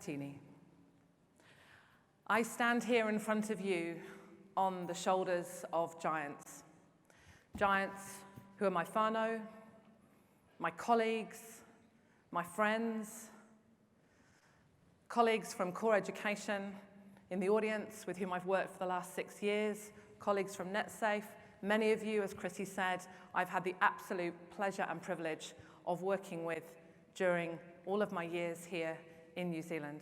Inadvertently. I stand here in front of you on the shoulders of giants. Giants who are my whānau, my colleagues, my friends, colleagues from core education in the audience with whom I've worked for the last 6 years, colleagues from NetSafe, many of you, as Chrissy said, I've had the absolute pleasure and privilege of working with during all of my years here in New Zealand.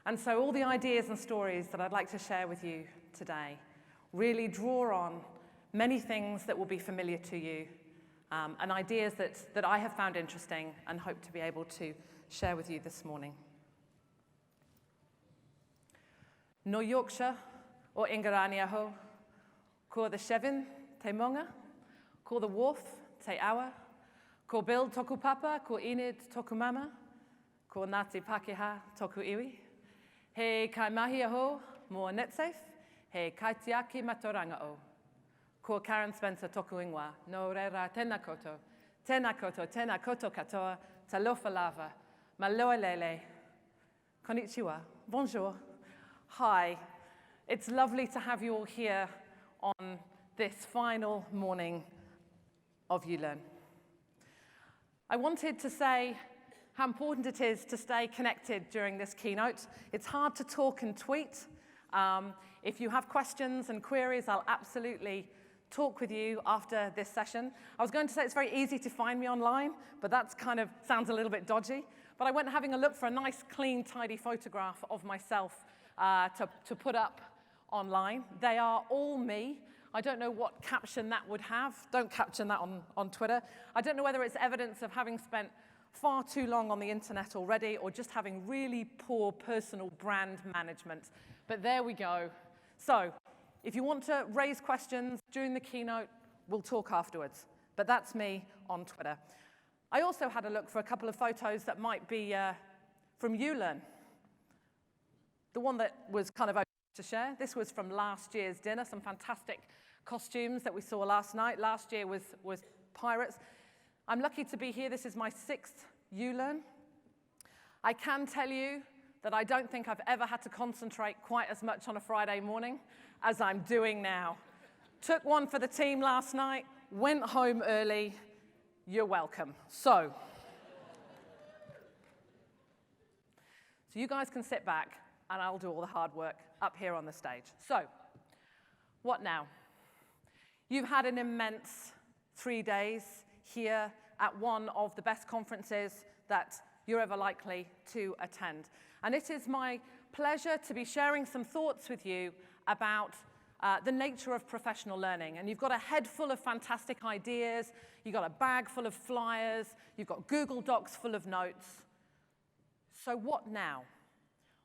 And so all the ideas and stories that I'd like to share with you today really draw on many things that will be familiar to you and ideas that I have found interesting and hope to be able to share with you this morning. No Yorkshire o Ingarani aho, ko the Shevin te monga, ko the Wharf te awa, ko Bill toku papa, ko Enid toku mama, ko Ngāti Pākehā toku iwi. He kai mahi aho mo NetSafe, he kai tiaki matoranga o. Ko Karen Spencer toku ingoa, no reira tēnā koto katoa, talofa lava, maloa lele, konnichiwa, bonjour. Hi, it's lovely to have you all here on this final morning of uLearn. I wanted to say how important it is to stay connected during this keynote. It's hard to talk and tweet. If you have questions and queries, I'll absolutely talk with you after this session. I was going to say it's very easy to find me online, but that's kind of sounds a little bit dodgy. But I went having a look for a nice, clean, tidy photograph of myself to put up online. They are all me. I don't know what caption that would have. Don't caption that on Twitter. I don't know whether it's evidence of having spent far too long on the internet already or just having really poor personal brand management. But there we go. So if you want to raise questions during the keynote, we'll talk afterwards. But that's me on Twitter. I also had a look for a couple of photos that might be from uLearn. The one that was kind of open to share. This was from last year's dinner, some fantastic costumes that we saw last night. Last year was pirates. I'm lucky to be here. This is my 6th uLearn. I can tell you that I don't think I've ever had to concentrate quite as much on a Friday morning as I'm doing now. Took one for the team last night, went home early. You're welcome. So you guys can sit back and I'll do all the hard work up here on the stage. So, what now? You've had an immense 3 days here at one of the best conferences that you're ever likely to attend. And it is my pleasure to be sharing some thoughts with you about the nature of professional learning. And you've got a head full of fantastic ideas, you've got a bag full of flyers, you've got Google Docs full of notes. So what now?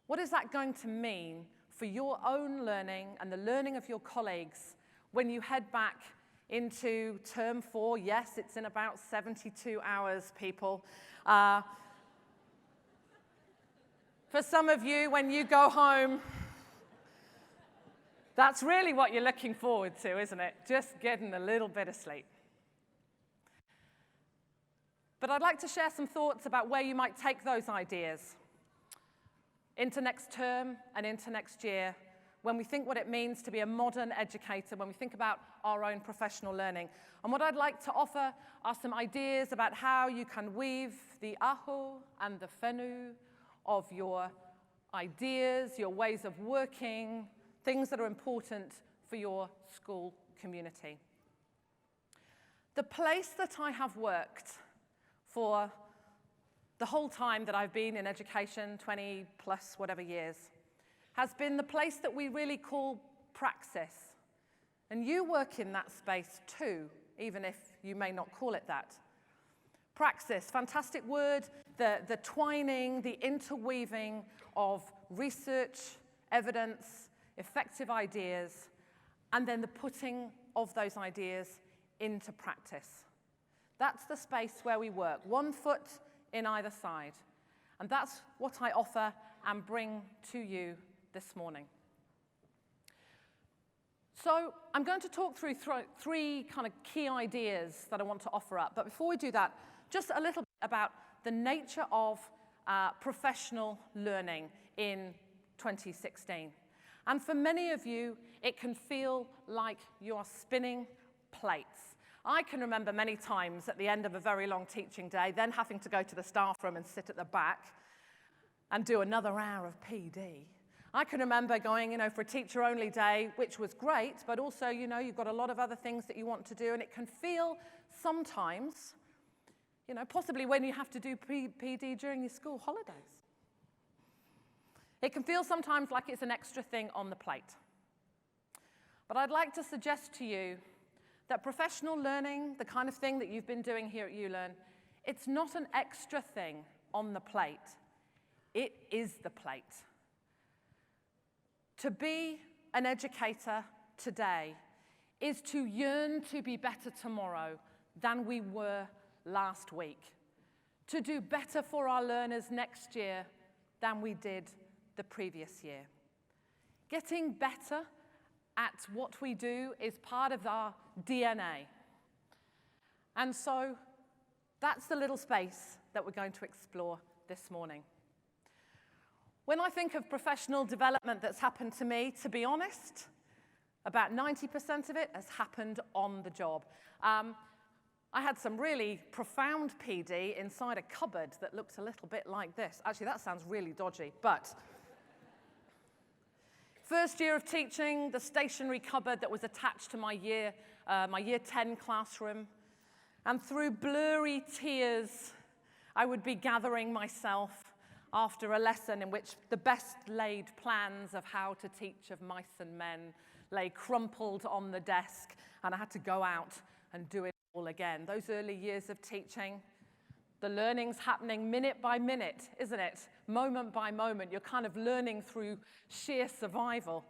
What is that going to mean for your own learning and the learning of your colleagues when you head back into term 4? Yes, it's in about 72 hours, people. For some of you, when you go home, that's really what you're looking forward to, isn't it? Just getting a little bit of sleep. But I'd like to share some thoughts about where you might take those ideas into next term and into next year, when we think what it means to be a modern educator, when we think about our own professional learning. And what I'd like to offer are some ideas about how you can weave the aho and the whenu of your ideas, your ways of working, things that are important for your school community. The place that I have worked for the whole time that I've been in education, 20 plus whatever years, has been the place that we really call praxis. And you work in that space too, even if you may not call it that. Praxis, fantastic word, the twining, the interweaving of research, evidence, effective ideas, and then the putting of those ideas into practice. That's the space where we work, 1 foot in either side. And that's what I offer and bring to you this morning. So I'm going to talk through 3 kind of key ideas that I want to offer up. But before we do that, just a little bit about the nature of professional learning in 2016. And for many of you, it can feel like you're spinning plates. I can remember many times at the end of a very long teaching day, then having to go to the staff room and sit at the back and do another hour of PD. I can remember going, for a teacher-only day, which was great, but also, you've got a lot of other things that you want to do, and it can feel sometimes, possibly when you have to do PD during your school holidays. It can feel sometimes like it's an extra thing on the plate. But I'd like to suggest to you that professional learning, the kind of thing that you've been doing here at uLearn, it's not an extra thing on the plate. It is the plate. To be an educator today is to yearn to be better tomorrow than we were last week. To do better for our learners next year than we did the previous year. Getting better at what we do is part of our DNA. And so that's the little space that we're going to explore this morning. When I think of professional development that's happened to me, to be honest, about 90% of it has happened on the job. I had some really profound PD inside a cupboard that looked a little bit like this. Actually, that sounds really dodgy, but first year of teaching, the stationary cupboard that was attached to my year 10 classroom, and through blurry tears, I would be gathering myself after a lesson in which the best laid plans of how to teach of mice and men lay crumpled on the desk, and I had to go out and do it all again. Those early years of teaching, the learning's happening minute by minute, isn't it? Moment by moment, you're kind of learning through sheer survival.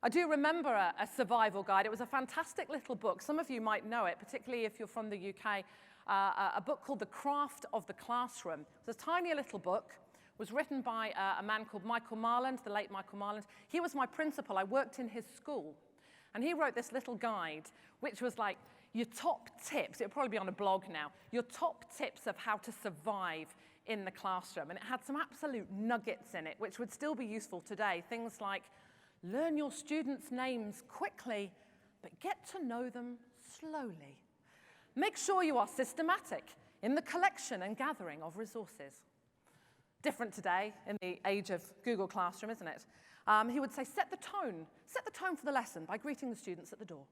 I do remember a survival guide. It was a fantastic little book. Some of you might know it, particularly if you're from the UK. A book called The Craft of the Classroom. It was a tiny little book. It was written by a man called Michael Marland, the late Michael Marland. He was my principal. I worked in his school. And he wrote this little guide, which was like your top tips. It'll probably be on a blog now. Your top tips of how to survive in the classroom. And it had some absolute nuggets in it, which would still be useful today. Things like learn your students' names quickly, but get to know them slowly. Make sure you are systematic in the collection and gathering of resources. Different today in the age of Google Classroom, isn't it? He would say, set the tone for the lesson by greeting the students at the door.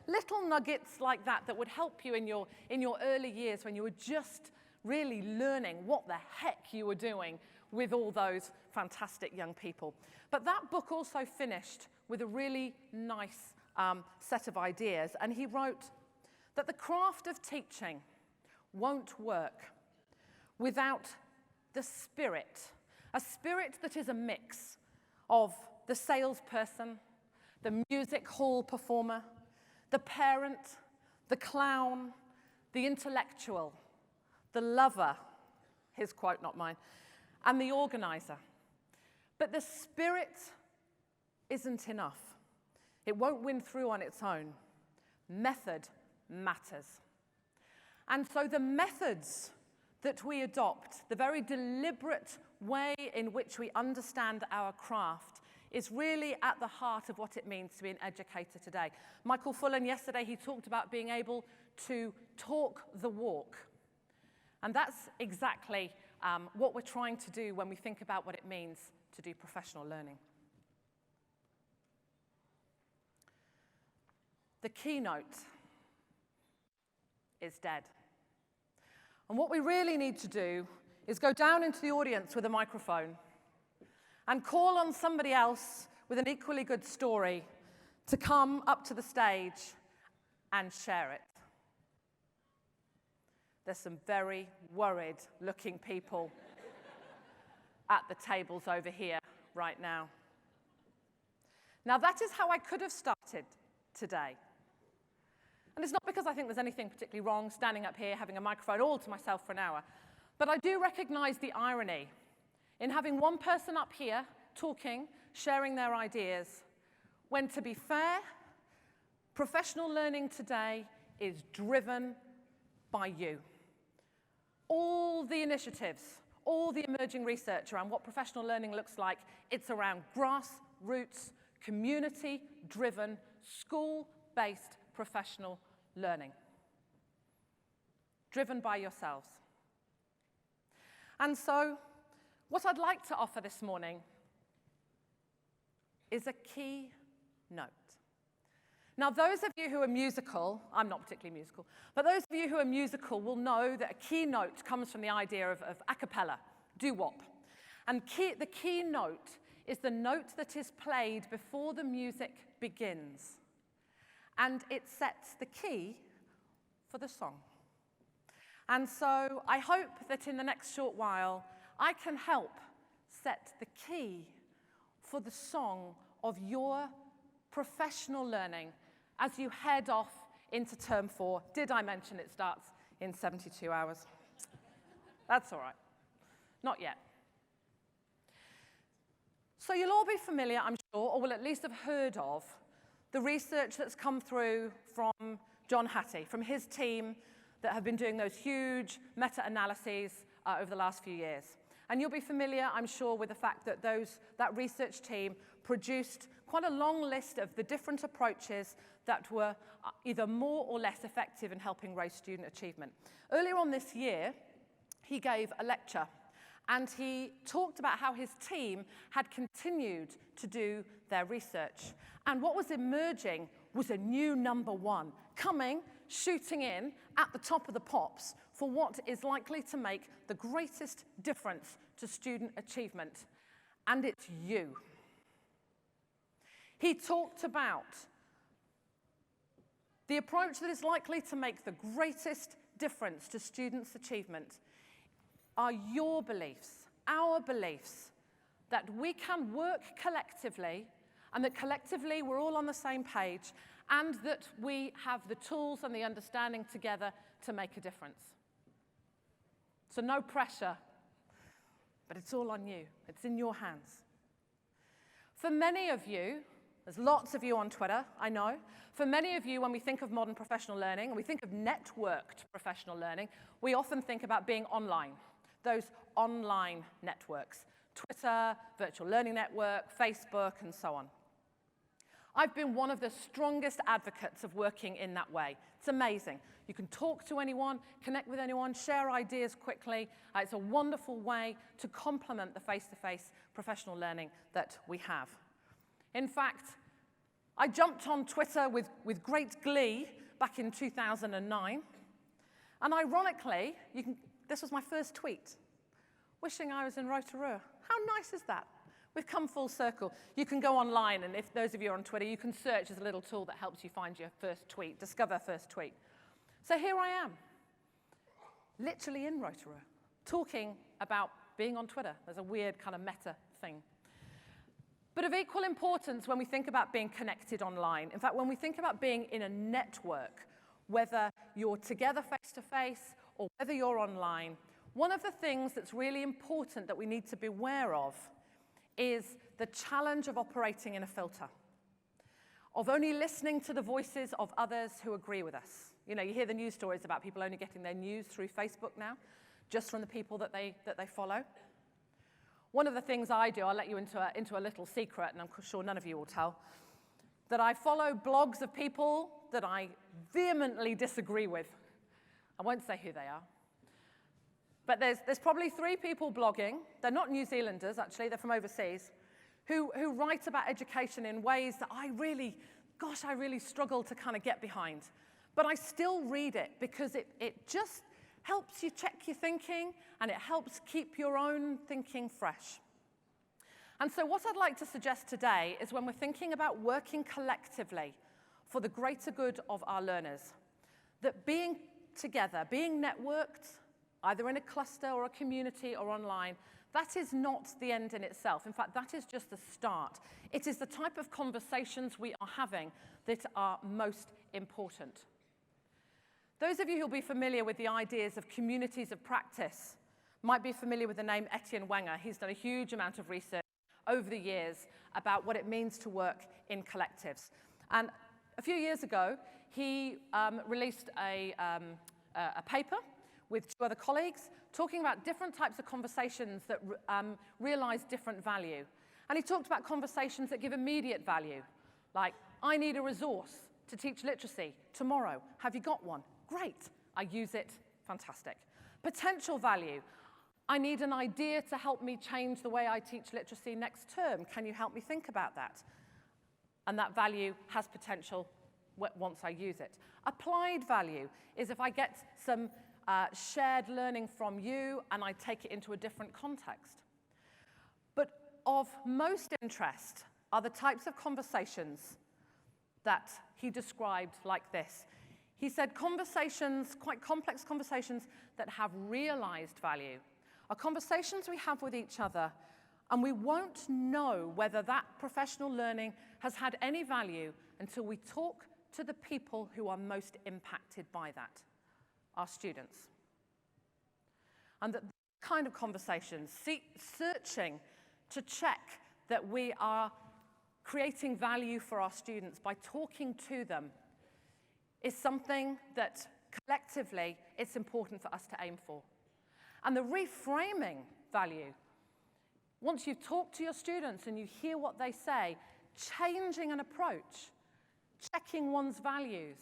Little nuggets like that that would help you in your early years when you were just really learning what the heck you were doing with all those fantastic young people. But that book also finished with a really nice set of ideas, and he wrote that the craft of teaching won't work without the spirit, a spirit that is a mix of the salesperson, the music hall performer, the parent, the clown, the intellectual, the lover, his quote, not mine, and the organizer. But the spirit isn't enough. It won't win through on its own. Method matters. And so the methods that we adopt, the very deliberate way in which we understand our craft, is really at the heart of what it means to be an educator today. Michael Fullan, yesterday, he talked about being able to talk the walk. And that's exactly what we're trying to do when we think about what it means to do professional learning. The keynote is dead. And what we really need to do is go down into the audience with a microphone and call on somebody else with an equally good story to come up to the stage and share it. There's some very worried looking people at the tables over here right now. Now that is how I could have started today. And it's not because I think there's anything particularly wrong standing up here, having a microphone all to myself for an hour. But I do recognize the irony in having one person up here talking, sharing their ideas, when, to be fair, professional learning today is driven by you. All the initiatives all the emerging research around what professional learning looks like, it's around grassroots, community-driven, school-based professional learning, driven by yourselves. And so, what I'd like to offer this morning is a keynote. Now, those of you who are musical, I'm not particularly musical, but those of you who are musical will know that a keynote comes from the idea of a cappella, doo-wop. And the keynote is the note that is played before the music begins. And it sets the key for the song. And so I hope that in the next short while, I can help set the key for the song of your professional learning as you head off into term 4. Did I mention it starts in 72 hours? That's all right. Not yet. So you'll all be familiar, I'm sure, or will at least have heard of the research that's come through from John Hattie, from his team that have been doing those huge meta-analyses over the last few years. And you'll be familiar, I'm sure, with the fact that that research team produced quite a long list of the different approaches that were either more or less effective in helping raise student achievement. Earlier on this year, he gave a lecture, and he talked about how his team had continued to do their research. And what was emerging was a new number one, shooting in at the top of the pops for what is likely to make the greatest difference to student achievement. And it's you. He talked about the approach that is likely to make the greatest difference to students' achievement are your beliefs, our beliefs, that we can work collectively, and that collectively we're all on the same page, and that we have the tools and the understanding together to make a difference. So no pressure, but it's all on you. It's in your hands. For many of you, there's lots of you on Twitter, I know. For many of you, when we think of modern professional learning, and we think of networked professional learning, we often think about being online, those online networks, Twitter, Virtual Learning Network, Facebook, and so on. I've been one of the strongest advocates of working in that way. It's amazing. You can talk to anyone, connect with anyone, share ideas quickly. It's a wonderful way to complement the face-to-face professional learning that we have. In fact, I jumped on Twitter with great glee back in 2009. And ironically, this was my first tweet, wishing I was in Rotorua. How nice is that? We've come full circle. You can go online, and if those of you are on Twitter, you can search. There's a little tool that helps you find your first tweet, discover first tweet. So here I am, literally in Rotorua, talking about being on Twitter. There's a weird kind of meta thing. But of equal importance when we think about being connected online, in fact, when we think about being in a network, whether you're together face-to-face or whether you're online, one of the things that's really important that we need to be aware of is the challenge of operating in a filter, of only listening to the voices of others who agree with us. You know, you hear the news stories about people only getting their news through Facebook now, just from the people that they follow. One of the things I do, I'll let you into a little secret, and I'm sure none of you will tell, that I follow blogs of people that I vehemently disagree with. I won't say who they are. But there's probably 3 people blogging. They're not New Zealanders, actually. They're from overseas, who write about education in ways that I really struggle to kind of get behind. But I still read it because it just helps you check your thinking, and it helps keep your own thinking fresh. And so what I'd like to suggest today is when we're thinking about working collectively for the greater good of our learners, that being together, being networked, either in a cluster or a community or online, that is not the end in itself. In fact, that is just the start. It is the type of conversations we are having that are most important. Those of you who will be familiar with the ideas of communities of practice might be familiar with the name Etienne Wenger. He's done a huge amount of research over the years about what it means to work in collectives. And a few years ago, he released a paper with 2 other colleagues, talking about different types of conversations that realize different value. And he talked about conversations that give immediate value, like, I need a resource to teach literacy tomorrow. Have you got one? Great. I use it. Fantastic. Potential value. I need an idea to help me change the way I teach literacy next term. Can you help me think about that? And that value has potential once I use it. Applied value is if I get some shared learning from you and I take it into a different context. But of most interest are the types of conversations that he described like this. He said conversations, quite complex conversations that have realized value, are conversations we have with each other, and we won't know whether that professional learning has had any value until we talk to the people who are most impacted by that, our students. And that kind of conversations, searching to check that we are creating value for our students by talking to them, is something that collectively it's important for us to aim for. And the reframing value, once you've talked to your students and you hear what they say, changing an approach, checking one's values,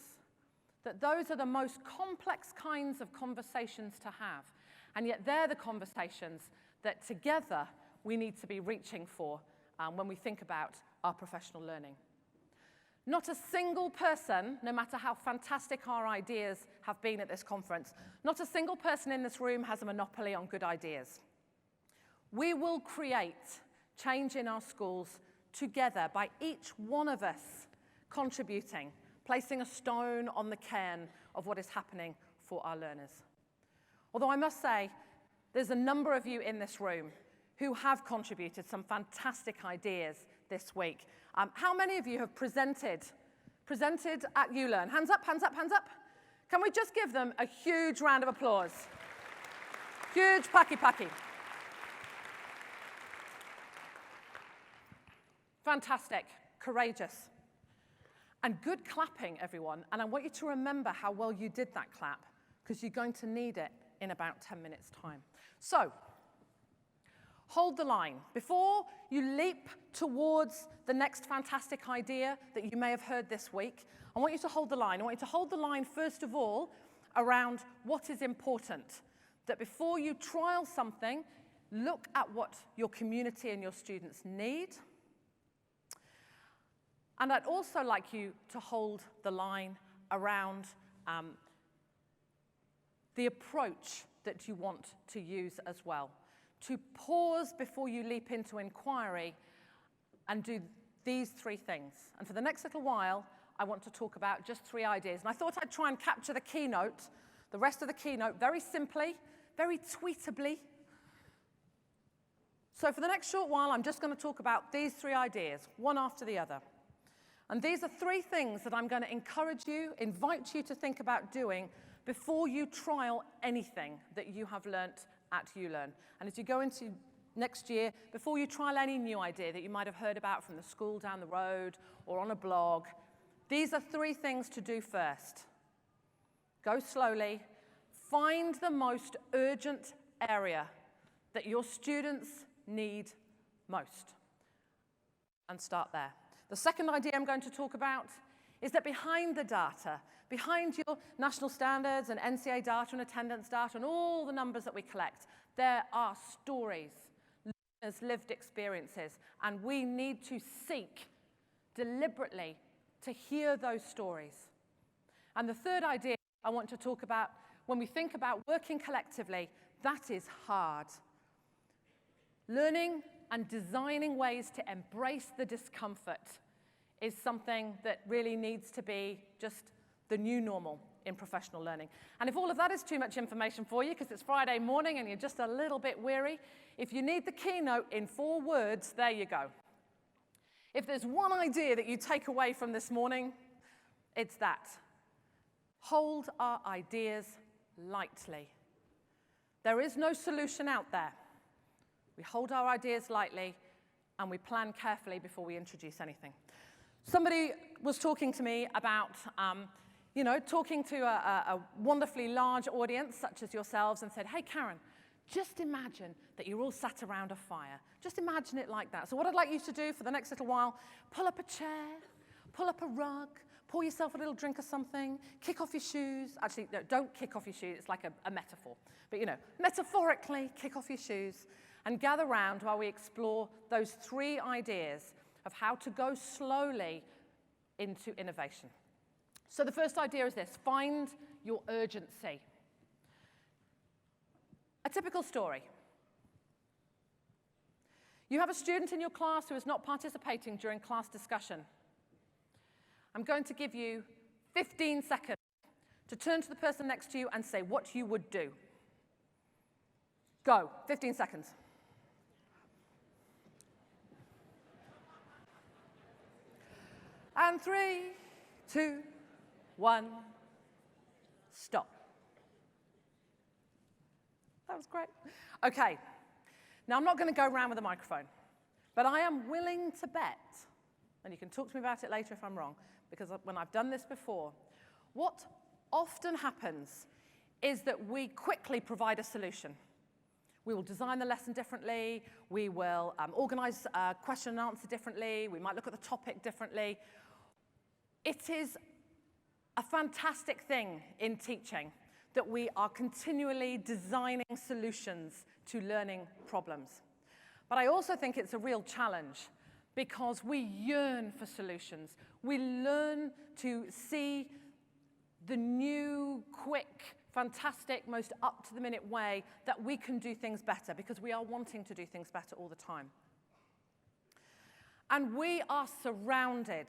that those are the most complex kinds of conversations to have. And yet they're the conversations that together we need to be reaching for when we think about our professional learning. Not a single person, no matter how fantastic our ideas have been at this conference, not a single person in this room has a monopoly on good ideas. We will create change in our schools together by each one of us contributing, placing a stone on the cairn of what is happening for our learners. Although I must say, there's a number of you in this room who have contributed some fantastic ideas this week. How many of you have presented at uLearn? Hands up, hands up, hands up. Can we just give them a huge round of applause? Huge paki paki. Fantastic, courageous. And good clapping, everyone. And I want you to remember how well you did that clap, because you're going to need it in about 10 minutes' time. So, hold the line. Before you leap towards the next fantastic idea that you may have heard this week, I want you to hold the line. I want you to hold the line, first of all, around what is important. That before you trial something, look at what your community and your students need. And I'd also like you to hold the line around the approach that you want to use as well. To pause before you leap into inquiry and do these 3 things. And for the next little while, I want to talk about just 3 ideas. And I thought I'd try and capture the keynote, the rest of the keynote, very simply, very tweetably. So for the next short while, I'm just going to talk about these 3 ideas, one after the other. And these are 3 things that I'm going to encourage you, invite you to think about doing before you trial anything that you have learnt at uLearn. And as you go into next year, before you trial any new idea that you might have heard about from the school down the road or on a blog, these are 3 things to do first. Go slowly. Find the most urgent area that your students need most, and start there. The second idea I'm going to talk about is that behind the data, behind your national standards and NCA data and attendance data and all the numbers that we collect, there are stories, learners' lived experiences, and we need to seek deliberately to hear those stories. And the third idea I want to talk about, when we think about working collectively, that is hard. Learning and designing ways to embrace the discomfort is something that really needs to be just the new normal in professional learning. And if all of that is too much information for you, because it's Friday morning and you're just a little bit weary, if you need the keynote in 4 words, there you go. If there's one idea that you take away from this morning, it's that. Hold our ideas lightly. There is no solution out there. We hold our ideas lightly and we plan carefully before we introduce anything. Somebody was talking to me about you know, talking to a wonderfully large audience such as yourselves and said, hey, Karen, just imagine that you're all sat around a fire. Just imagine it like that. So what I'd like you to do for the next little while, pull up a chair, pull up a rug, pour yourself a little drink of something, kick off your shoes. Actually, no, don't kick off your shoes. It's like a metaphor. But, you know, metaphorically, kick off your shoes and gather round while we explore those 3 ideas of how to go slowly into innovation. So the first idea is this: find your urgency. A typical story. You have a student in your class who is not participating during class discussion. I'm going to give you 15 seconds to turn to the person next to you and say what you would do. Go, 15 seconds. And 3, 2, 1, stop. That was great. Okay, now I'm not going to go around with a microphone, but I am willing to bet, and you can talk to me about it later if I'm wrong, because when I've done this before, what often happens is that we quickly provide a solution. We will design the lesson differently, we will organize question and answer differently, we might look at the topic differently. It is a fantastic thing in teaching that we are continually designing solutions to learning problems. But I also think it's a real challenge because we yearn for solutions. We learn to see the new, quick, fantastic, most up-to-the-minute way that we can do things better because we are wanting to do things better all the time. And we are surrounded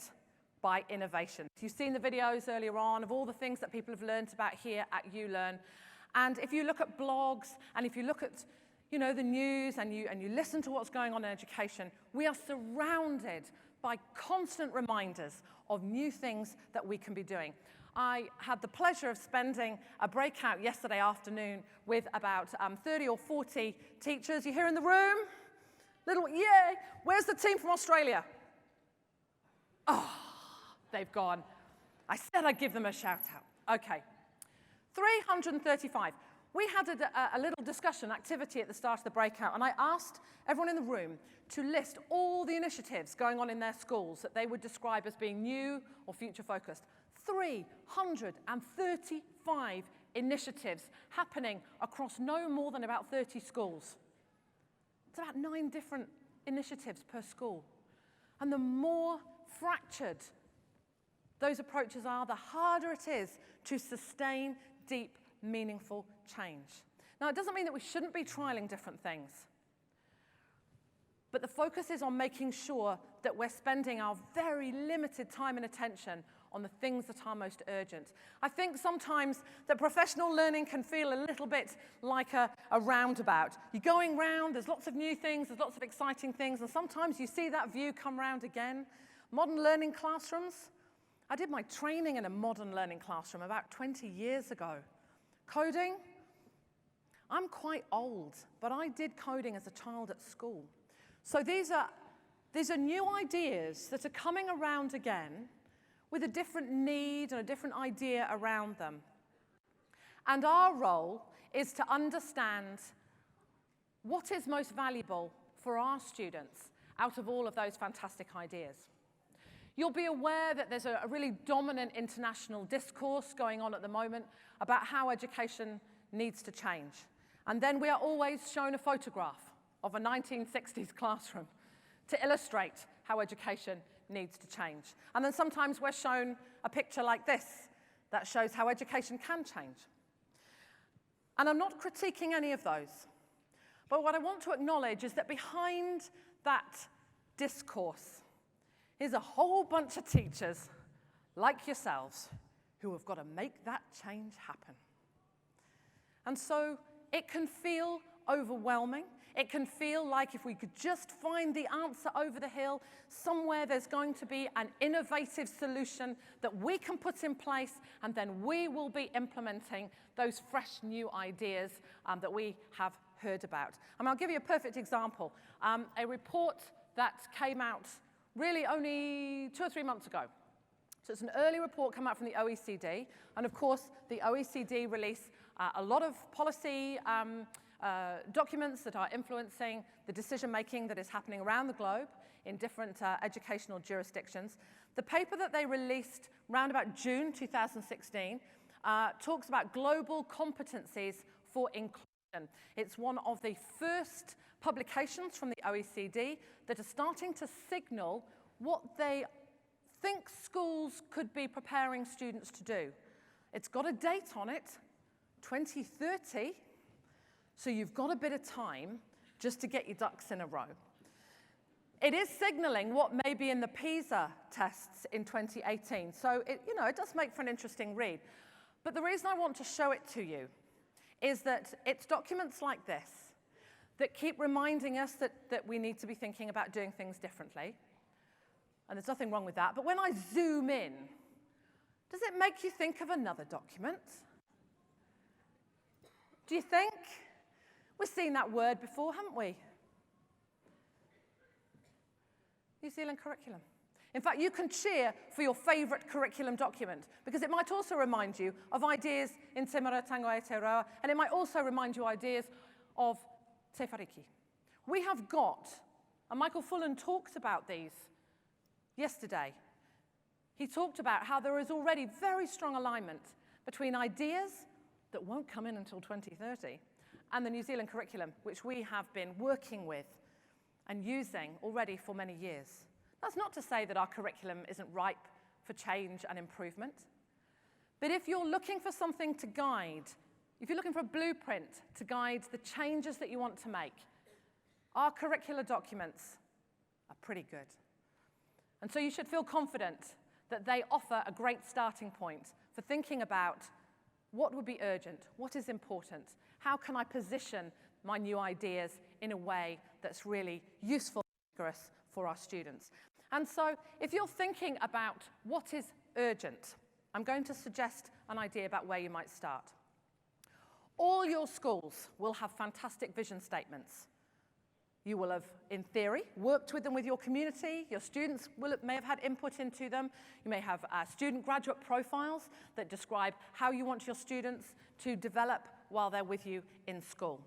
by innovation. You've seen the videos earlier on of all the things that people have learned about here at uLearn. And if you look at blogs and if you look at, you know, the news and you listen to what's going on in education, we are surrounded by constant reminders of new things that we can be doing. I had the pleasure of spending a breakout yesterday afternoon with about 30 or 40 teachers. You here in the room? Little, yay! Where's the team from Australia? Oh, they've gone. I said I'd give them a shout out. Okay. 335. We had a little discussion activity at the start of the breakout, and I asked everyone in the room to list all the initiatives going on in their schools that they would describe as being new or future-focused. 335 initiatives happening across no more than about 30 schools. It's about 9 different initiatives per school. And the more fractured those approaches are, the harder it is to sustain deep, meaningful change. Now, it doesn't mean that we shouldn't be trialing different things, but the focus is on making sure that we're spending our very limited time and attention on the things that are most urgent. I think sometimes that professional learning can feel a little bit like a roundabout. You're going round, there's lots of new things, there's lots of exciting things, and sometimes you see that view come round again. Modern learning classrooms. I did my training in a modern learning classroom about 20 years ago. Coding, I'm quite old, but I did coding as a child at school. So these are new ideas that are coming around again with a different need and a different idea around them. And our role is to understand what is most valuable for our students out of all of those fantastic ideas. You'll be aware that there's a really dominant international discourse going on at the moment about how education needs to change. And then we are always shown a photograph of a 1960s classroom to illustrate how education needs to change. And then sometimes we're shown a picture like this that shows how education can change. And I'm not critiquing any of those. But what I want to acknowledge is that behind that discourse is a whole bunch of teachers like yourselves who have got to make that change happen. And so it can feel overwhelming. It can feel like if we could just find the answer over the hill, somewhere there's going to be an innovative solution that we can put in place, and then we will be implementing those fresh new ideas that we have heard about. And I'll give you a perfect example. A report that came out really only 2 or 3 months ago So it's an early report come out from the OECD. And of course, the OECD release a lot of policy documents that are influencing the decision-making that is happening around the globe in different educational jurisdictions. The paper that they released around about June 2016 talks about global competencies for inclusion. It's one of the first publications from the OECD that are starting to signal what they think schools could be preparing students to do. It's got a date on it, 2030, so you've got a bit of time just to get your ducks in a row. It is signaling what may be in the PISA tests in 2018, so it does make for an interesting read. But the reason I want to show it to you is that it's documents like this that keep reminding us that we need to be thinking about doing things differently. And there's nothing wrong with that. But when I zoom in, does it make you think of another document? Do you think? We've seen that word before, haven't we? New Zealand curriculum. In fact, you can cheer for your favorite curriculum document because it might also remind you of ideas in Te Mara Tango e Te Roa, and it might also remind you ideas of Te Whariki. We have got, and Michael Fullan talked about these yesterday. He talked about how there is already very strong alignment between ideas that won't come in until 2030 and the New Zealand curriculum, which we have been working with and using already for many years. That's not to say that our curriculum isn't ripe for change and improvement. But if you're looking for something to guide, if you're looking for a blueprint to guide the changes that you want to make, our curricular documents are pretty good. And so you should feel confident that they offer a great starting point for thinking about what would be urgent, what is important, how can I position my new ideas in a way that's really useful and rigorous for our students. And so if you're thinking about what is urgent, I'm going to suggest an idea about where you might start. All your schools will have fantastic vision statements. You will have, in theory, worked with them with your community. Your students may have had input into them. You may have student graduate profiles that describe how you want your students to develop while they're with you in school.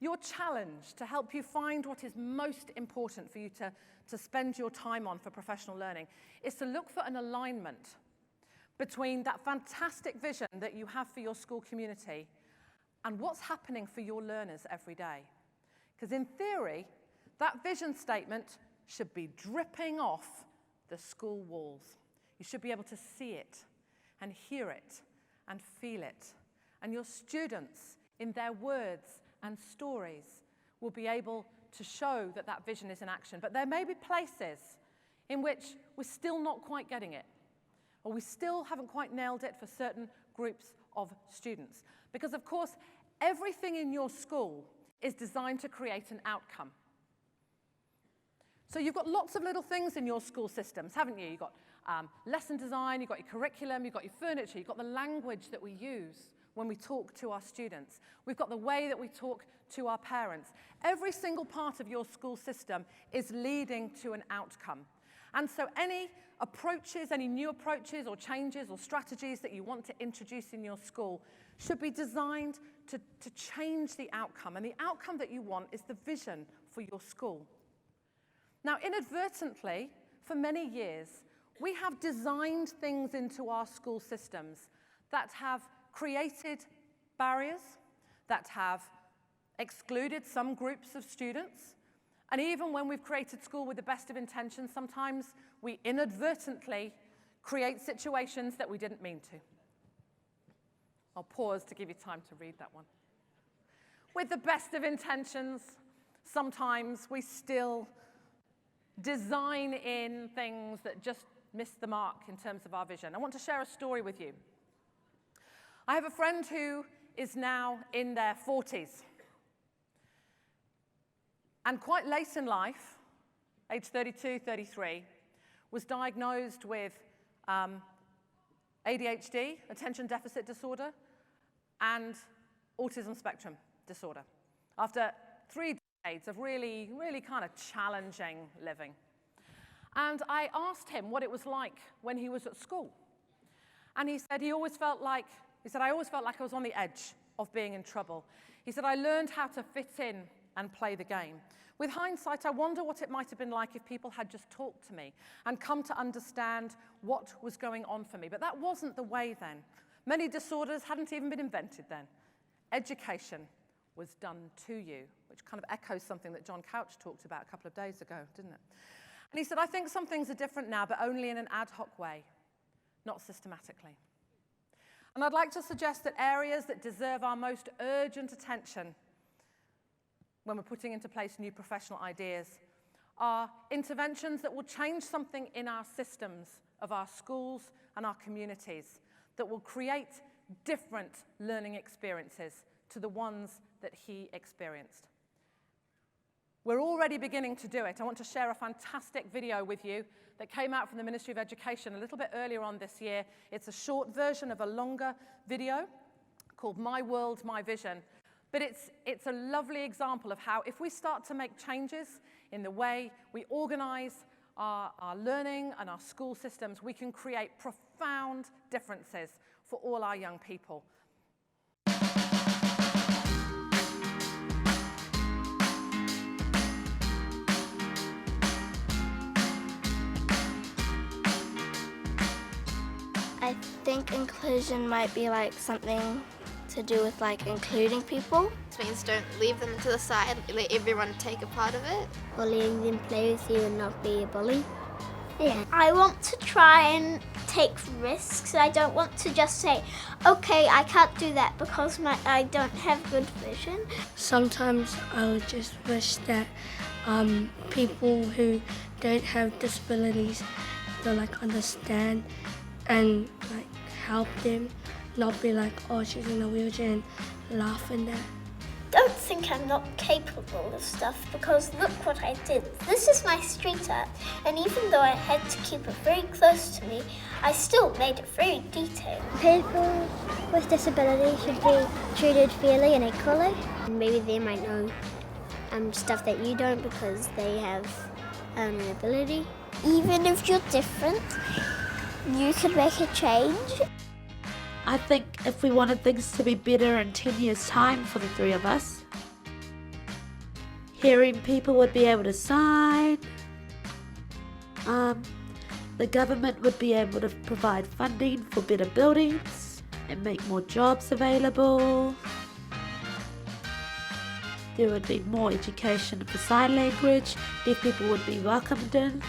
Your challenge to help you find what is most important for you to spend your time on for professional learning is to look for an alignment between that fantastic vision that you have for your school community and what's happening for your learners every day. Because in theory, that vision statement should be dripping off the school walls. You should be able to see it and hear it and feel it. And your students, in their words and stories, will be able to show that that vision is in action. But there may be places in which we're still not quite getting it, or we still haven't quite nailed it for certain groups of students. Because, of course, everything in your school is designed to create an outcome. So you've got lots of little things in your school systems, haven't you? You've got lesson design, you've got your curriculum, you've got your furniture, you've got the language that we use when we talk to our students. We've got the way that we talk to our parents. Every single part of your school system is leading to an outcome. And so any approaches, any new approaches or changes or strategies that you want to introduce in your school should be designed to change the outcome. And the outcome that you want is the vision for your school. Now, inadvertently, for many years, we have designed things into our school systems that have created barriers, that have excluded some groups of students. And even when we've created school with the best of intentions, sometimes we inadvertently create situations that we didn't mean to. I'll pause to give you time to read that one. With the best of intentions, sometimes we still design in things that just miss the mark in terms of our vision. I want to share a story with you. I have a friend who is now in their 40s. And quite late in life, age 32, 33, was diagnosed with ADHD, attention deficit disorder, and autism spectrum disorder, after 3 decades of really, really kind of challenging living. And I asked him what it was like when he was at school. And he said I always felt like I was on the edge of being in trouble. He said, I learned how to fit in and play the game. With hindsight, I wonder what it might have been like if people had just talked to me and come to understand what was going on for me. But that wasn't the way then. Many disorders hadn't even been invented then. Education was done to you, which kind of echoes something that John Couch talked about a couple of days ago, didn't it? And he said, I think some things are different now, but only in an ad hoc way, not systematically. And I'd like to suggest that areas that deserve our most urgent attention when we're putting into place new professional ideas are interventions that will change something in our systems of our schools and our communities that will create different learning experiences to the ones that he experienced. We're already beginning to do it. I want to share a fantastic video with you that came out from the Ministry of Education a little bit earlier on this year. It's a short version of a longer video called My World, My Vision. But it's a lovely example of how if we start to make changes in the way we organize our learning and our school systems, we can create profound differences for all our young people. I think inclusion might be like something to do with like including people. This means don't leave them to the side, let everyone take a part of it. Bullying them, play with you and not be a bully. Yeah. I want to try and take risks. I don't want to just say, okay, I can't do that because I don't have good vision. Sometimes I would just wish that people who don't have disabilities to like understand and like help them, not be like, oh, she's in a wheelchair and laughing at. Don't think I'm not capable of stuff because look what I did. This is my street art, and even though I had to keep it very close to me, I still made it very detailed. People with disabilities should be treated fairly and equally. Maybe they might know stuff that you don't because they have an ability. Even if you're different, you can make a change. I think if we wanted things to be better in 10 years' time for the three of us, hearing people would be able to sign, the government would be able to provide funding for better buildings and make more jobs available. There would be more education for sign language, deaf people would be welcomed in,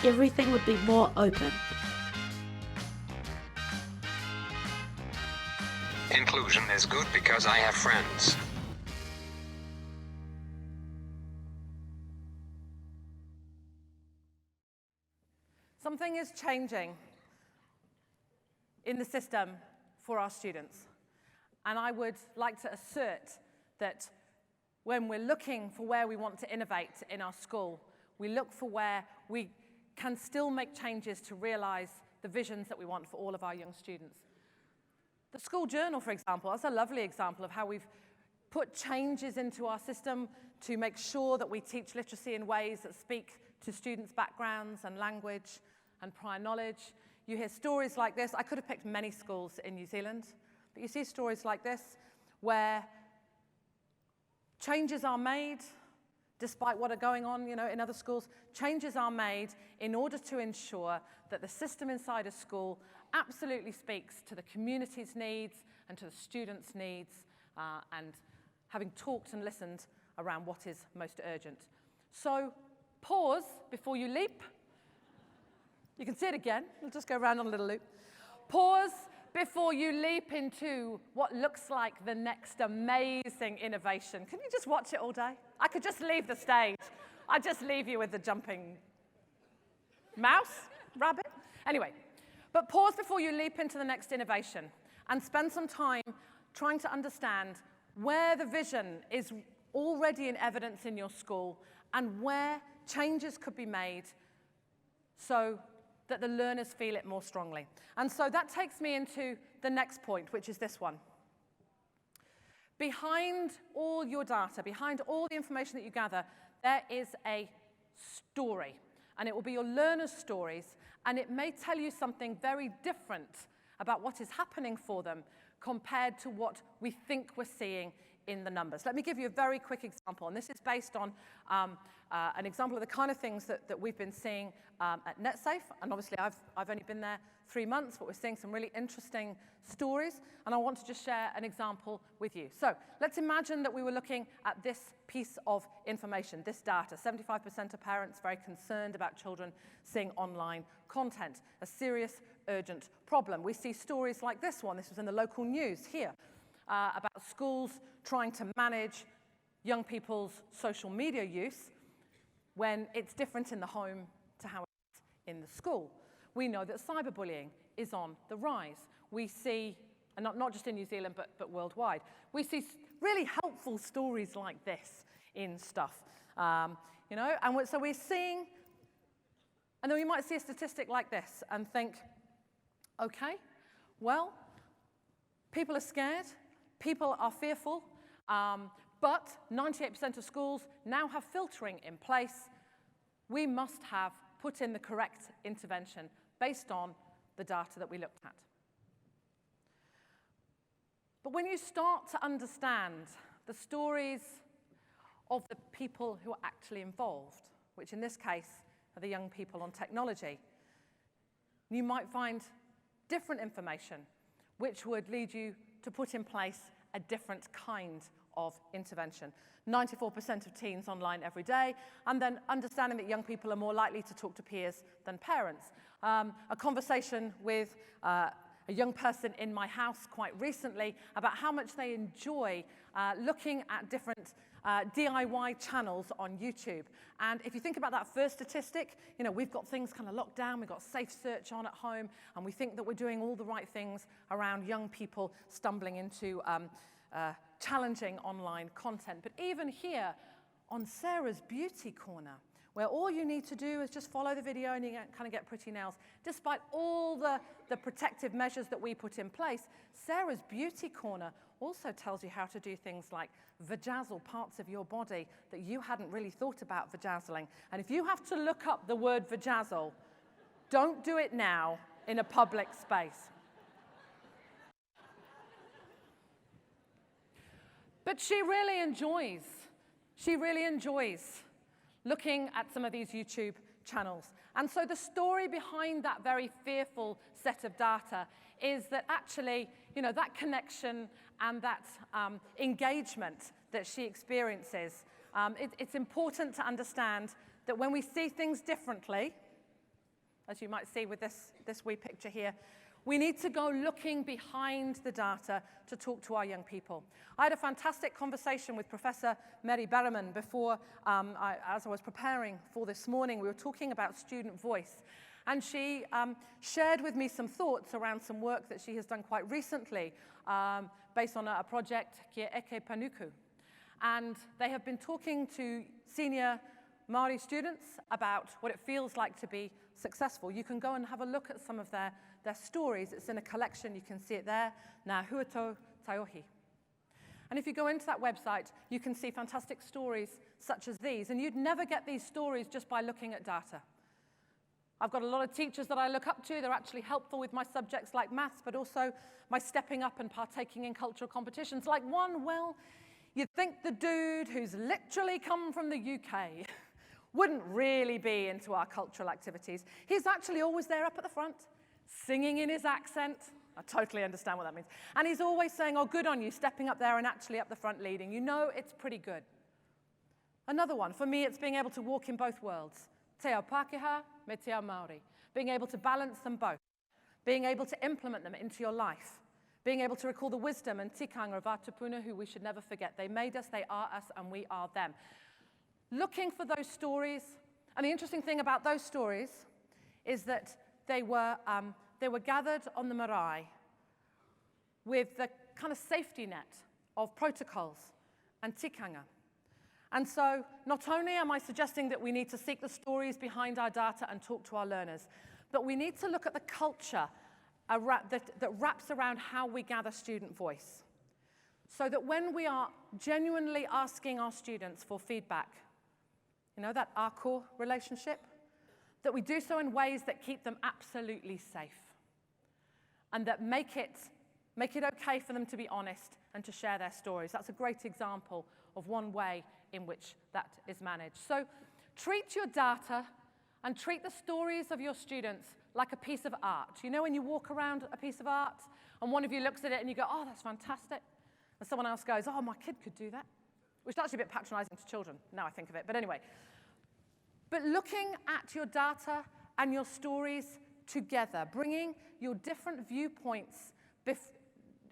everything would be more open. Inclusion is good because I have friends. Something is changing in the system for our students. And I would like to assert that when we're looking for where we want to innovate in our school, we look for where we can still make changes to realize the visions that we want for all of our young students. The school journal, for example, that's a lovely example of how we've put changes into our system to make sure that we teach literacy in ways that speak to students' backgrounds and language and prior knowledge. You hear stories like this. I could have picked many schools in New Zealand, but you see stories like this where changes are made despite what are going on, in other schools. Changes are made in order to ensure that the system inside a school absolutely speaks to the community's needs and to the students' needs, and having talked and listened around what is most urgent. So pause before you leap. You can see it again. We'll just go around on a little loop. Pause before you leap into what looks like the next amazing innovation. Can you just watch it all day? I could just leave the stage. I'd just leave you with the jumping mouse, rabbit. Anyway, but pause before you leap into the next innovation and spend some time trying to understand where the vision is already in evidence in your school and where changes could be made so that the learners feel it more strongly. And so that takes me into the next point, which is this one. Behind all your data, behind all the information that you gather, there is a story. and it will be your learners' stories, and it may tell you something very different about what is happening for them compared to what we think we're seeing in the numbers. Let me give you a very quick example, and this is based on an example of the kind of things that we've been seeing at NetSafe, and obviously I've only been there 3 months, but we're seeing some really interesting stories, and I want to just share an example with you. So let's imagine that we were looking at this piece of information, this data. 75% of parents very concerned about children seeing online content, a serious, urgent problem. We see stories like this one. This was in the local news here. About schools trying to manage young people's social media use when it's different in the home to how it's in the school. We know that cyberbullying is on the rise. We see, and not just in New Zealand, but worldwide, we see really helpful stories like this in stuff, you know, and so we're seeing, and then we might see a statistic like this and think, okay, well, people are scared, people are fearful, but 98% of schools now have filtering in place. We must have put in the correct intervention based on the data that we looked at. But when you start to understand the stories of the people who are actually involved, which in this case are the young people on technology, you might find different information which would lead you to put in place a different kind of intervention. 94% of teens online every day, and then understanding that young people are more likely to talk to peers than parents. A conversation with a young person in my house quite recently about how much they enjoy looking at different DIY channels on YouTube. And if you think about that first statistic, you know, we've got things kind of locked down, we've got safe search on at home, and we think that we're doing all the right things around young people stumbling into challenging online content. But even here on Sarah's Beauty Corner, where all you need to do is just follow the video and you kind of get pretty nails, despite all the protective measures that we put in place, Sarah's Beauty Corner also tells you how to do things like vajazzle parts of your body that you hadn't really thought about vajazzling. And if you have to look up the word vajazzle, don't do it now in a public space. But she really enjoys looking at some of these YouTube channels. And so the story behind that very fearful set of data is that actually, you know, that connection and that engagement that she experiences, it's important to understand that when we see things differently, as you might see with this wee picture here, we need to go looking behind the data to talk to our young people. I had a fantastic conversation with Professor Mary Berriman before, as I was preparing for this morning. We were talking about student voice. And she shared with me some thoughts around some work that she has done quite recently based on a project, Kia Eke Panuku. And they have been talking to senior Māori students about what it feels like to be successful. You can go and have a look at some of their stories. It's in a collection. You can see it there, Ngā Huato Taiohi. And if you go into that website, you can see fantastic stories such as these. And you'd never get these stories just by looking at data. I've got a lot of teachers that I look up to. They're actually helpful with my subjects like maths, but also my stepping up and partaking in cultural competitions. Like one, well, you'd think the dude who's literally come from the UK wouldn't really be into our cultural activities. He's actually always there up at the front, singing in his accent. I totally understand what that means. And he's always saying, oh, good on you, stepping up there and actually up the front leading. You know it's pretty good. Another one, for me, it's being able to walk in both worlds. Te ao Pākehā, me te ao Māori. Being able to balance them both. Being able to implement them into your life. Being able to recall the wisdom and tikanga of our tupuna, who we should never forget. They made us, they are us, and we are them. Looking for those stories, and the interesting thing about those stories is that they were gathered on the marae with the kind of safety net of protocols and tikanga. And so not only am I suggesting that we need to seek the stories behind our data and talk to our learners, but we need to look at the culture that wraps around how we gather student voice. So that when we are genuinely asking our students for feedback, you know, that ako relationship, that we do so in ways that keep them absolutely safe and that make it okay for them to be honest and to share their stories. That's a great example of one way in which that is managed. So treat your data and treat the stories of your students like a piece of art. You know when you walk around a piece of art and one of you looks at it and you go, oh, that's fantastic. And someone else goes, oh, my kid could do that. Which is actually a bit patronizing to children, now I think of it. But anyway. But looking at your data and your stories together, bringing your different viewpoints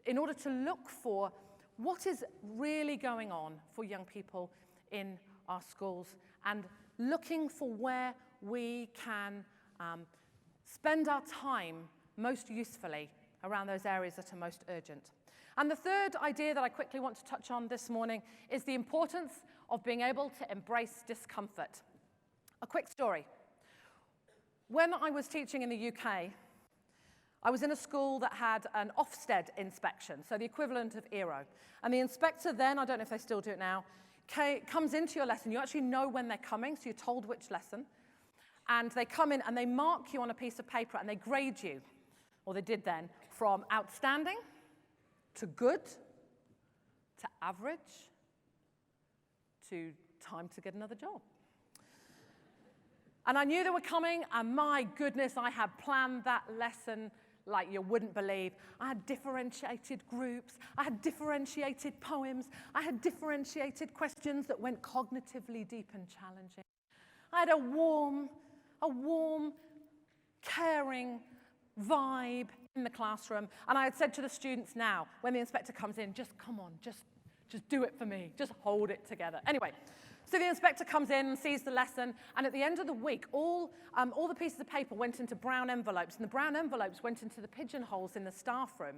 in order to look for what is really going on for young people in our schools and looking for where we can spend our time most usefully around those areas that are most urgent. And the third idea that I quickly want to touch on this morning is the importance of being able to embrace discomfort. A quick story. When I was teaching in the UK, I was in a school that had an Ofsted inspection, so the equivalent of ERO. And the inspector then, I don't know if they still do it now, comes into your lesson. You actually know when they're coming, so you're told which lesson. And they come in and they mark you on a piece of paper and they grade you, or they did then, from outstanding to good to average to time to get another job. And I knew they were coming, and my goodness, I had planned that lesson like you wouldn't believe. I had differentiated groups, I had differentiated poems, I had differentiated questions that went cognitively deep and challenging. I had a warm, caring vibe in the classroom, and I had said to the students now, when the inspector comes in, just come on, just do it for me, just hold it together. Anyway. So the inspector comes in and sees the lesson, and at the end of the week, all the pieces of paper went into brown envelopes, and the brown envelopes went into the pigeonholes in the staff room,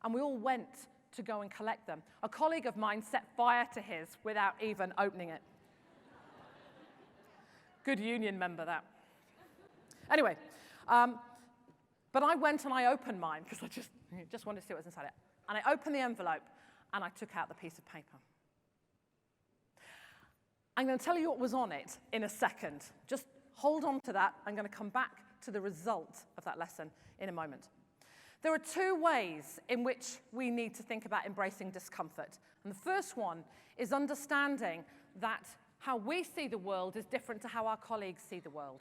and we all went to go and collect them. A colleague of mine set fire to his without even opening it. Good union member, that. Anyway, but I went and I opened mine, because I just wanted to see what was inside it. And I opened the envelope, and I took out the piece of paper. I'm going to tell you what was on it in a second. Just hold on to that. I'm going to come back to the result of that lesson in a moment. There are two ways in which we need to think about embracing discomfort. And the first one is understanding that how we see the world is different to how our colleagues see the world.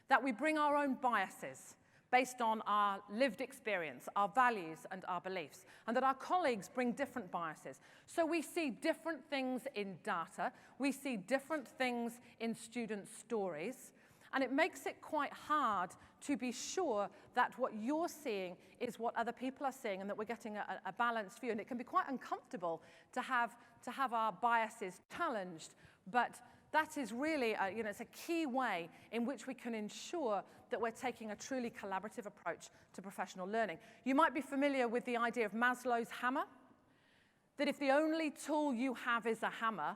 That we bring our own biases based on our lived experience, our values, and our beliefs, and that our colleagues bring different biases. So we see different things in data, we see different things in student stories, and it makes it quite hard to be sure that what you're seeing is what other people are seeing and that we're getting a balanced view. And it can be quite uncomfortable to have our biases challenged, but that is really, it's a key way in which we can ensure that we're taking a truly collaborative approach to professional learning. You might be familiar with the idea of Maslow's hammer, that if the only tool you have is a hammer,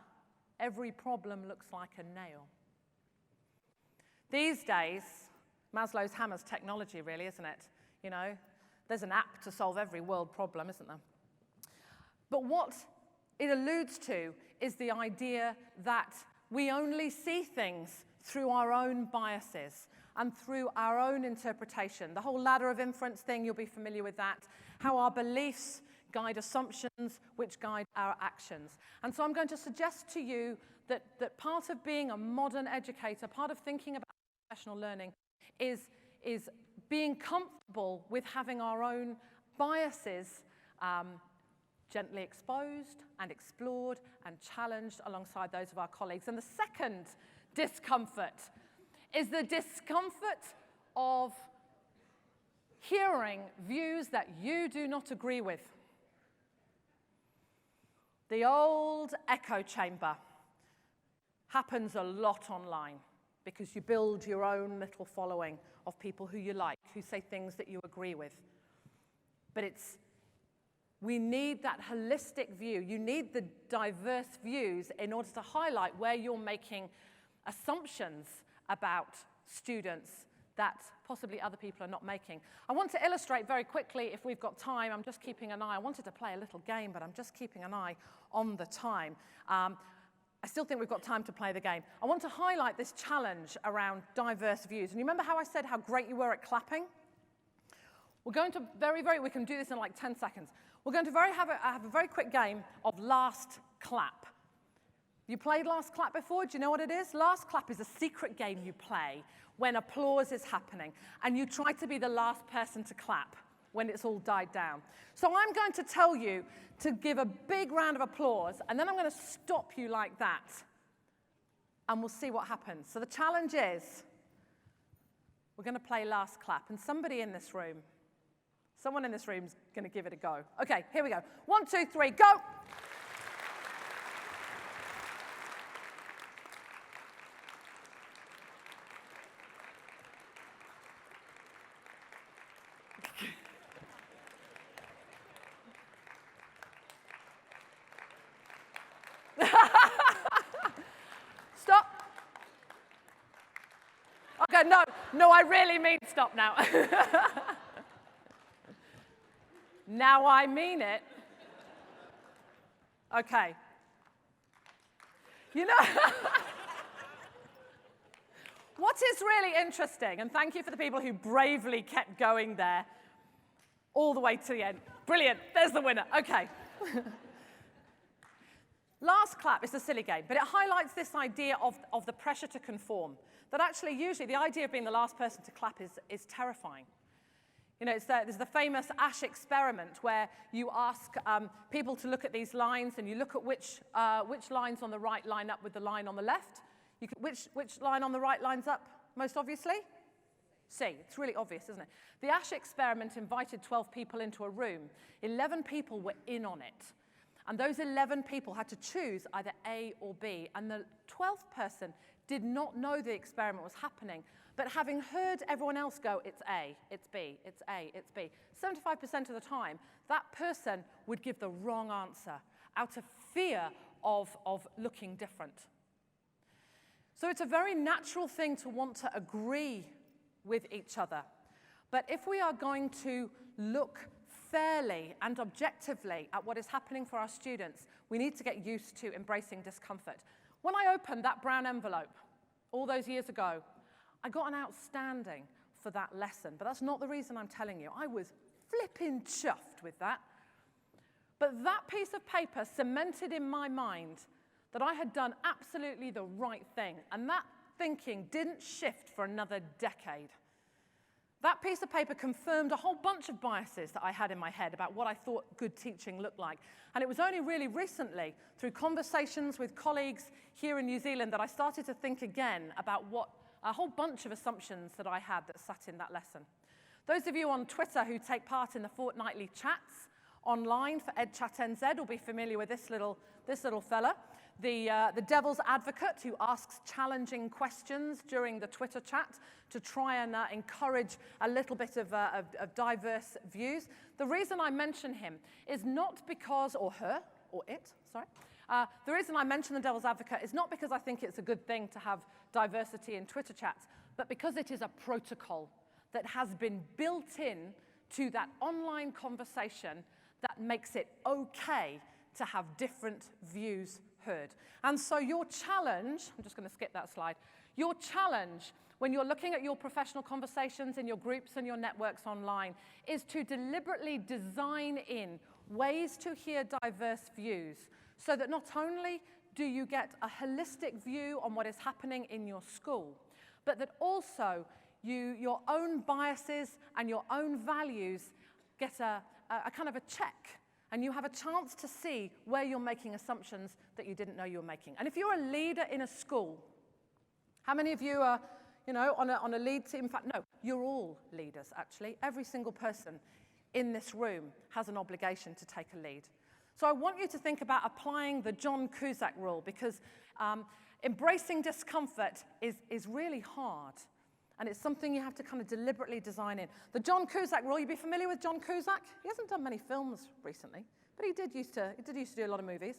every problem looks like a nail. These days, Maslow's hammer's technology, really, isn't it? You know, there's an app to solve every world problem, isn't there? But what it alludes to is the idea that we only see things through our own biases and through our own interpretation. The whole ladder of inference thing, you'll be familiar with that. How our beliefs guide assumptions, which guide our actions. And so I'm going to suggest to you that part of being a modern educator, part of thinking about professional learning is being comfortable with having our own biases gently exposed and explored and challenged alongside those of our colleagues. And the second discomfort is the discomfort of hearing views that you do not agree with. The old echo chamber happens a lot online because you build your own little following of people who you like, who say things that you agree with. But we need that holistic view. You need the diverse views in order to highlight where you're making assumptions about students that possibly other people are not making. I want to illustrate very quickly, if we've got time. I'm just keeping an eye. I wanted to play a little game, but I'm just keeping an eye on the time. I still think we've got time to play the game. I want to highlight this challenge around diverse views. And you remember how I said how great you were at clapping? We're going to we can do this in like 10 seconds. We're going to have a very quick game of last clap. You played last clap before? Do you know what it is? Last clap is a secret game you play when applause is happening, and you try to be the last person to clap when it's all died down. So I'm going to tell you to give a big round of applause, and then I'm going to stop you like that, and we'll see what happens. So the challenge is we're going to play last clap, and someone in this room is going to give it a go. Okay, here we go. 1, 2, 3, go! Stop. Okay, no, I really mean stop now. Now I mean it. Okay. You know, what is really interesting, and thank you for the people who bravely kept going there all the way to the end. Brilliant, there's the winner. Okay. Last clap is a silly game, but it highlights this idea of the pressure to conform. That actually, usually, the idea of being the last person to clap is terrifying. You know, there's the famous Ash experiment where you ask people to look at these lines, and you look at which lines on the right line up with the line on the left. Which line on the right lines up most obviously? C. It's really obvious, isn't it? The Ash experiment invited 12 people into a room. 11 people were in on it. And those 11 people had to choose either A or B. And the 12th person did not know the experiment was happening. But having heard everyone else go, it's A, it's B, it's A, it's B, 75% of the time, that person would give the wrong answer out of fear of looking different. So it's a very natural thing to want to agree with each other. But if we are going to look fairly and objectively at what is happening for our students, we need to get used to embracing discomfort. When I opened that brown envelope all those years ago, I got an outstanding for that lesson, but that's not the reason I'm telling you. I was flipping chuffed with that. But that piece of paper cemented in my mind that I had done absolutely the right thing, and that thinking didn't shift for another decade. That piece of paper confirmed a whole bunch of biases that I had in my head about what I thought good teaching looked like. And it was only really recently, through conversations with colleagues here in New Zealand, that I started to think again about what a whole bunch of assumptions that I had that sat in that lesson. Those of you on Twitter who take part in the fortnightly chats online for EdChatNZ will be familiar with this little fella. The devil's advocate who asks challenging questions during the Twitter chat to try and encourage a little bit of diverse views. The reason I mention him is not because, or her, or it, sorry. The reason I mention the devil's advocate is not because I think it's a good thing to have diversity in Twitter chats, but because it is a protocol that has been built in to that online conversation that makes it okay to have different views heard. And so your challenge, I'm just going to skip that slide, your challenge when you're looking at your professional conversations in your groups and your networks online is to deliberately design in ways to hear diverse views so that not only do you get a holistic view on what is happening in your school, but that also your own biases and your own values get a kind of a check. And you have a chance to see where you're making assumptions that you didn't know you were making. And if you're a leader in a school, how many of you are, on a lead team? In fact, no, you're all leaders, actually. Every single person in this room has an obligation to take a lead. So I want you to think about applying the John Cusack rule, because embracing discomfort is really hard. And it's something you have to kind of deliberately design in. The John Cusack rule, you'd be familiar with John Cusack? He hasn't done many films recently, but he did used to do a lot of movies.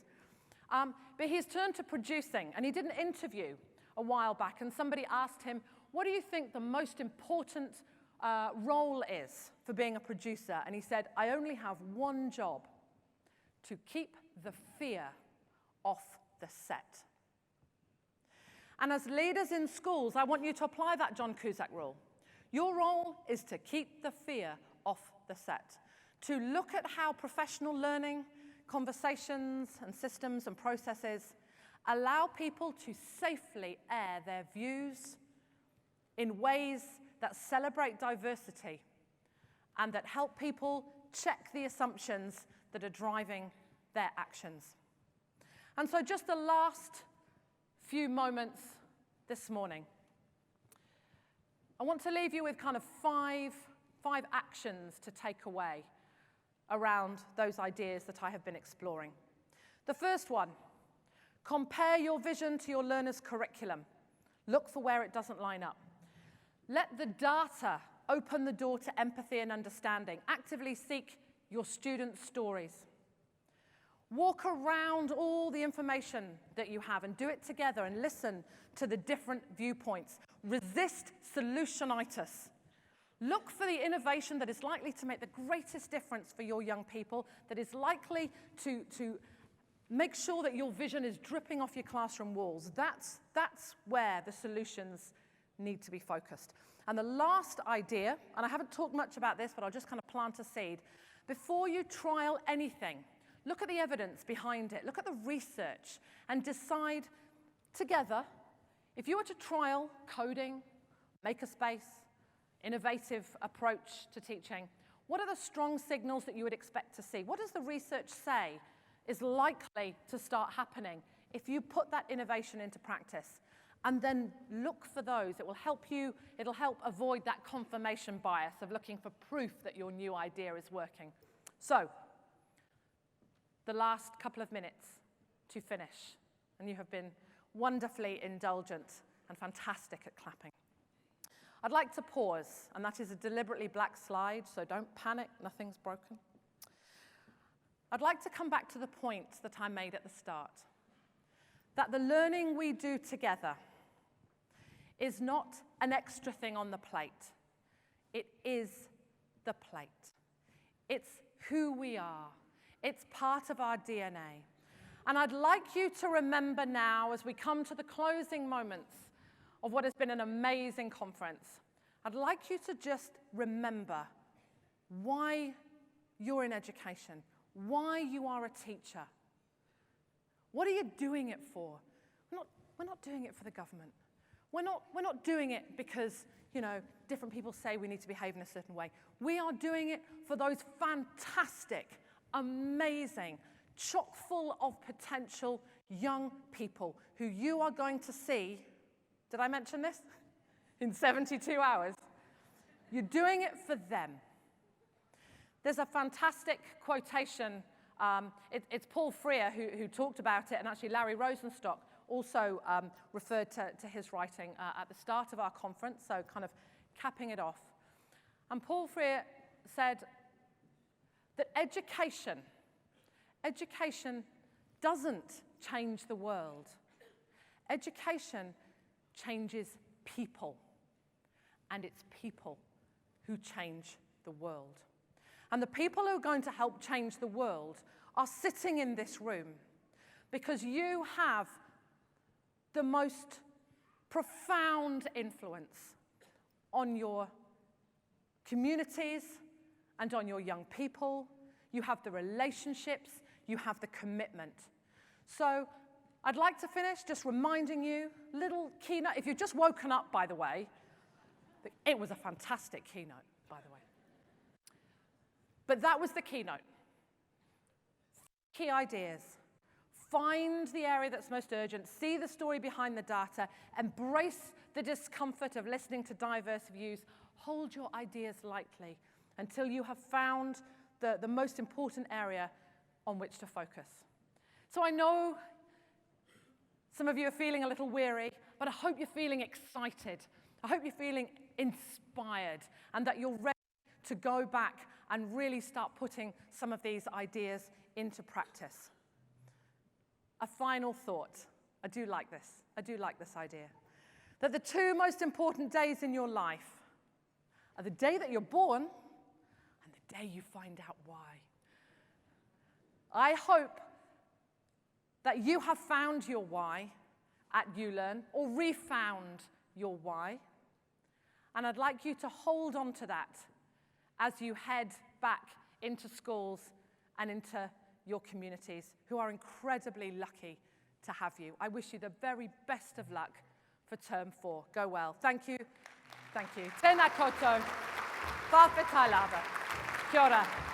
But he's turned to producing, and he did an interview a while back, and somebody asked him, what do you think the most important role is for being a producer? And he said, I only have one job: to keep the fear off the set. And as leaders in schools, I want you to apply that John Cusack rule. Your role is to keep the fear off the set, to look at how professional learning, conversations and systems and processes allow people to safely air their views in ways that celebrate diversity and that help people check the assumptions that are driving their actions. And so just the last few moments this morning, I want to leave you with kind of five actions to take away around those ideas that I have been exploring. The first one, compare your vision to your learner's curriculum. Look for where it doesn't line up. Let the data open the door to empathy and understanding. Actively seek your students' stories. Walk around all the information that you have and do it together and listen to the different viewpoints. Resist solutionitis. Look for the innovation that is likely to make the greatest difference for your young people, that is likely to make sure that your vision is dripping off your classroom walls. That's where the solutions need to be focused. And the last idea, and I haven't talked much about this, but I'll just kind of plant a seed. Before you trial anything, look at the evidence behind it. Look at the research and decide together, if you were to trial coding, makerspace, innovative approach to teaching, what are the strong signals that you would expect to see? What does the research say is likely to start happening if you put that innovation into practice? And then look for those. It will help you, it'll help avoid that confirmation bias of looking for proof that your new idea is working. So, the last couple of minutes to finish, and you have been wonderfully indulgent and fantastic at clapping. I'd like to pause, and that is a deliberately black slide, so don't panic, nothing's broken. I'd like to come back to the point that I made at the start, that the learning we do together is not an extra thing on the plate. It is the plate. It's who we are. It's part of our DNA. And I'd like you to remember now, as we come to the closing moments of what has been an amazing conference, I'd like you to just remember why you're in education, why you are a teacher. What are you doing it for? We're not doing it for the government. We're not doing it because, different people say we need to behave in a certain way. We are doing it for those fantastic, amazing, chock full of potential young people who you are going to see, did I mention this? In 72 hours. You're doing it for them. There's a fantastic quotation. It's Paul Freer who talked about it, and actually Larry Rosenstock also referred to his writing at the start of our conference, so kind of capping it off. And Paul Freer said that education doesn't change the world. Education changes people, and it's people who change the world. And the people who are going to help change the world are sitting in this room because you have the most profound influence on your communities and on your young people. You have the relationships, you have the commitment. So I'd like to finish just reminding you, little keynote. If you've just woken up, by the way, it was a fantastic keynote, by the way. But that was the keynote. Key ideas. Find the area that's most urgent. See the story behind the data. Embrace the discomfort of listening to diverse views. Hold your ideas lightly until you have found the most important area on which to focus. So I know some of you are feeling a little weary, but I hope you're feeling excited. I hope you're feeling inspired and that you're ready to go back and really start putting some of these ideas into practice. A final thought. I do like this idea. That the two most important days in your life are the day that you're born and the day you find out why. I hope that you have found your why at uLearn or refound your why. And I'd like you to hold on to that as you head back into schools and into your communities, who are incredibly lucky to have you. I wish you the very best of luck for term 4. Go well. Thank you. Thank you. Tēnā koutou. Whawhetai lava. Kia ora.